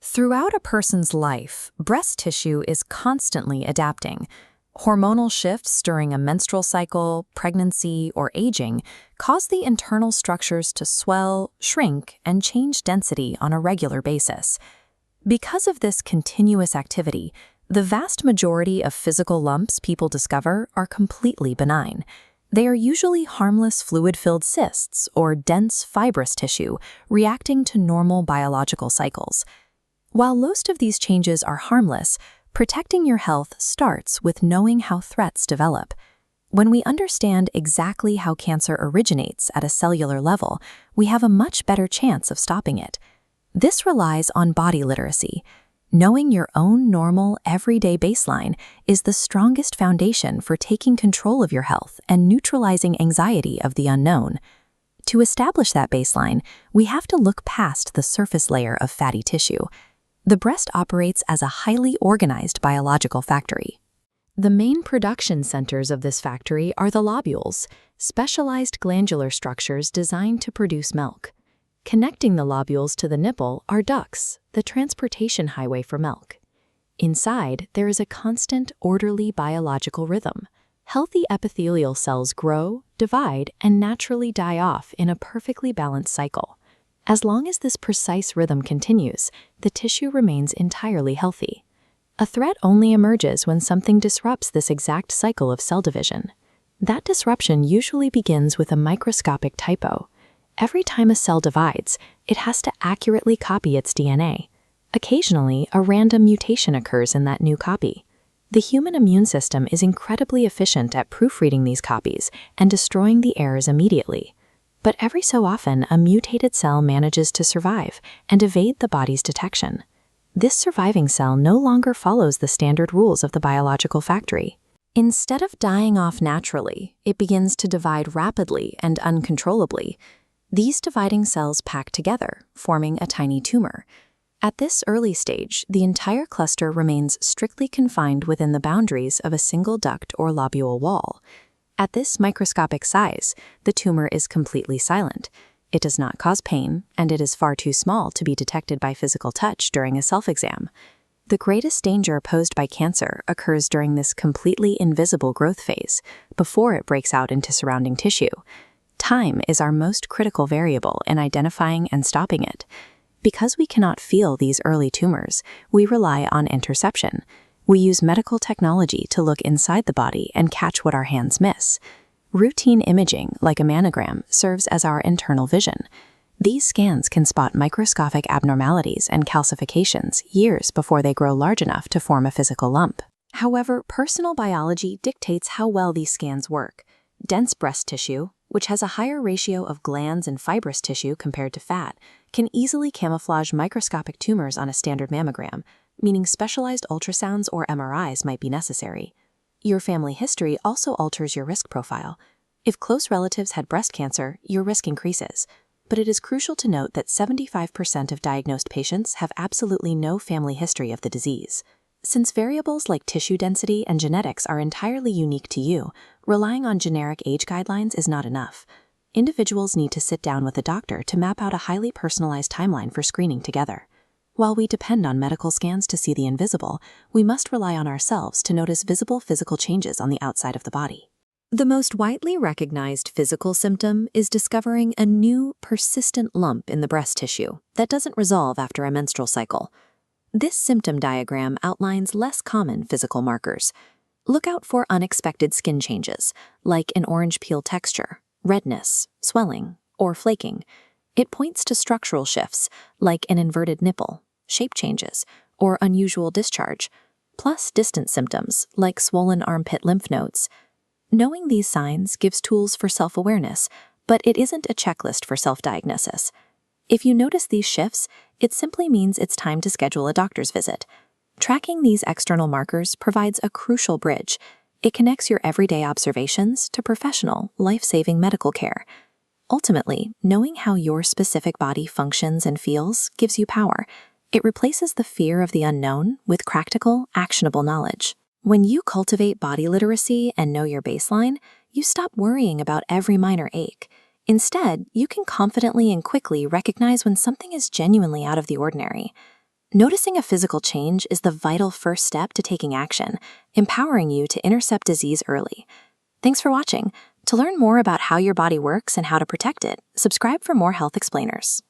Throughout a person's life, breast tissue is constantly adapting. Hormonal shifts during a menstrual cycle, pregnancy, or aging cause the internal structures to swell, shrink, and change density on a regular basis. Because of this continuous activity, the vast majority of physical lumps people discover are completely benign. They are usually harmless fluid-filled cysts or dense fibrous tissue reacting to normal biological cycles. While most of these changes are harmless, protecting your health starts with knowing how threats develop. When we understand exactly how cancer originates at a cellular level, we have a much better chance of stopping it. This relies on body literacy. Knowing your own normal, everyday baseline is the strongest foundation for taking control of your health and neutralizing anxiety of the unknown. To establish that baseline, we have to look past the surface layer of fatty tissue. The breast operates as a highly organized biological factory. The main production centers of this factory are the lobules, specialized glandular structures designed to produce milk. Connecting the lobules to the nipple are ducts, the transportation highway for milk. Inside, there is a constant, orderly biological rhythm. Healthy epithelial cells grow, divide, and naturally die off in a perfectly balanced cycle. As long as this precise rhythm continues, the tissue remains entirely healthy. A threat only emerges when something disrupts this exact cycle of cell division. That disruption usually begins with a microscopic typo. Every time a cell divides, it has to accurately copy its DNA. Occasionally, a random mutation occurs in that new copy. The human immune system is incredibly efficient at proofreading these copies and destroying the errors immediately. But every so often, a mutated cell manages to survive and evade the body's detection. This surviving cell no longer follows the standard rules of the biological factory. Instead of dying off naturally, it begins to divide rapidly and uncontrollably. These dividing cells pack together, forming a tiny tumor. At this early stage, the entire cluster remains strictly confined within the boundaries of a single duct or lobule wall. At this microscopic size, the tumor is completely silent. It does not cause pain, and it is far too small to be detected by physical touch during a self-exam. The greatest danger posed by cancer occurs during this completely invisible growth phase, before it breaks out into surrounding tissue. Time is our most critical variable in identifying and stopping it. Because we cannot feel these early tumors, we rely on interception. We use medical technology to look inside the body and catch what our hands miss. Routine imaging, like a mammogram, serves as our internal vision. These scans can spot microscopic abnormalities and calcifications years before they grow large enough to form a physical lump. However, personal biology dictates how well these scans work. Dense breast tissue, which has a higher ratio of glands and fibrous tissue compared to fat, can easily camouflage microscopic tumors on a standard mammogram, meaning specialized ultrasounds or MRIs might be necessary. Your family history also alters your risk profile. If close relatives had breast cancer, your risk increases. But it is crucial to note that 75% of diagnosed patients have absolutely no family history of the disease. Since variables like tissue density and genetics are entirely unique to you, relying on generic age guidelines is not enough. Individuals need to sit down with a doctor to map out a highly personalized timeline for screening together. While we depend on medical scans to see the invisible, we must rely on ourselves to notice visible physical changes on the outside of the body. The most widely recognized physical symptom is discovering a new, persistent lump in the breast tissue that doesn't resolve after a menstrual cycle. This symptom diagram outlines less common physical markers. Look out for unexpected skin changes, like an orange peel texture, redness, swelling, or flaking. It points to structural shifts, like an inverted nipple, shape changes, or unusual discharge, plus distant symptoms like swollen armpit lymph nodes. Knowing these signs gives tools for self-awareness, but it isn't a checklist for self-diagnosis. If you notice these shifts, it simply means it's time to schedule a doctor's visit. Tracking these external markers provides a crucial bridge. It connects your everyday observations to professional, life-saving medical care. Ultimately, knowing how your specific body functions and feels gives you power. It replaces the fear of the unknown with practical, actionable knowledge. When you cultivate body literacy and know your baseline, you stop worrying about every minor ache. Instead, you can confidently and quickly recognize when something is genuinely out of the ordinary. Noticing a physical change is the vital first step to taking action, empowering you to intercept disease early. Thanks for watching. To learn more about how your body works and how to protect it, subscribe for more Health Explainers.